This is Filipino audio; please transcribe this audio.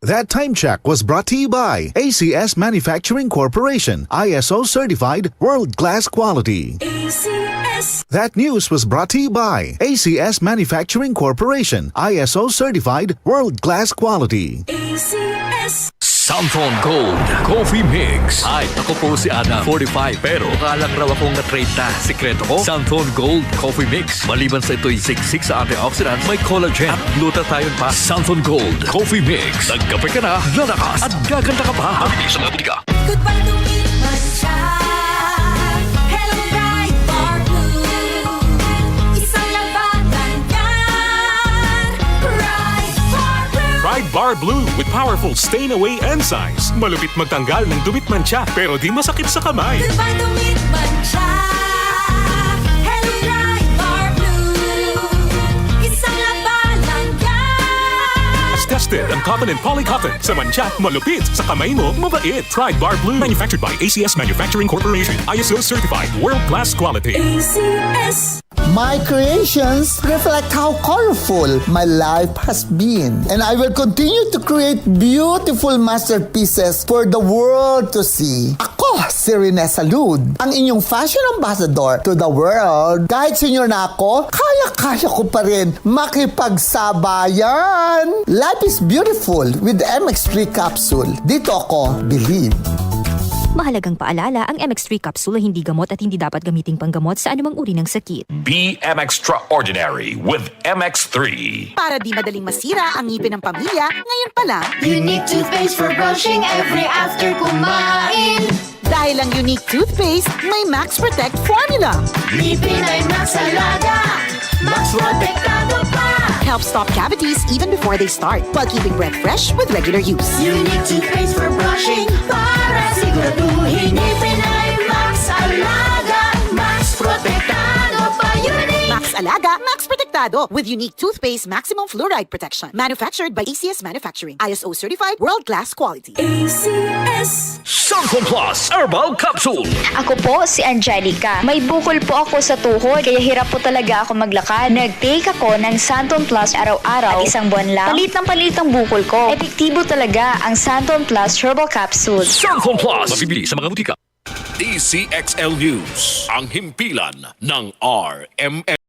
That time check was brought to you by ACS Manufacturing Corporation, ISO certified world-class quality. ACS. That news was brought to you by ACS Manufacturing Corporation, ISO certified world-class quality. ACS. Santon Gold Coffee Mix. Hi, ako po si Adam, 45. Pero kalang raw akong na-30. Sikreto ko, Santon Gold Coffee Mix. Maliban sa ito'y siksik sa antioxidants, may collagen at glutathione pa. Santon Gold Coffee Mix. Nagkape ka na, lalakas at gaganda ka pa. Mabilis ang mabuti ka. Goodbye to me, Mancha. Hello, bright bar blue. Isang labanan yan. Bright bar blue. Pride Bar Blue with powerful stain-away enzymes. Malupit magtanggal ng dumit mancha pero di masakit sa kamay. Goodbye to me, Mancha. Hello, bright bar blue. Isang labanan yan. As tested ang cotton and polycotton. Sa mancha, malupit. Sa kamay mo, mabait. Pride Bar Blue. Manufactured by ACS Manufacturing Corporation. ISO certified world-class quality. ACS. My creations reflect how colorful my life has been. And I will continue to create beautiful masterpieces for the world to see. Ako, si Rene Salud, ang inyong fashion ambassador to the world. Kahit senior na ako, kaya-kaya ko pa rin makipagsabayan. Life is beautiful with MX3 capsule. Dito ako, believe. Mahalagang paalala, ang MX3 capsule ay hindi gamot at hindi dapat gamiting panggamot sa anumang uri ng sakit. Be extraordinary with MX3. Para di madaling masira ang ngipin ng pamilya, ngayon pa lang. Unique toothpaste for brushing every after kumain. Dahil ang unique toothpaste, may Max Protect formula. Ngipin ay Max Alaga. Max Protectado pa. Helps stop cavities even before they start, while keeping breath fresh with regular use. Unique toothpaste for brushing para siguraduhin ngipin ay Max Alaga. Max Protectado pa. Unique. Max Alaga, Max Protectado with unique toothpaste maximum fluoride protection. Manufactured by ACS Manufacturing. ISO certified world-class quality. ACS. Santon Plus Herbal Capsule. Ako po si Angelica. May bukol po ako sa tuhod, kaya hirap po talaga ako maglakad. Nag-take ako ng Santon Plus araw-araw at isang buwan lang. Palit ang bukol ko. Epektibo talaga ang Santon Plus Herbal Capsule. Santon Plus. Mabibili sa mga butika. DCXL News. Ang himpilan ng RMN.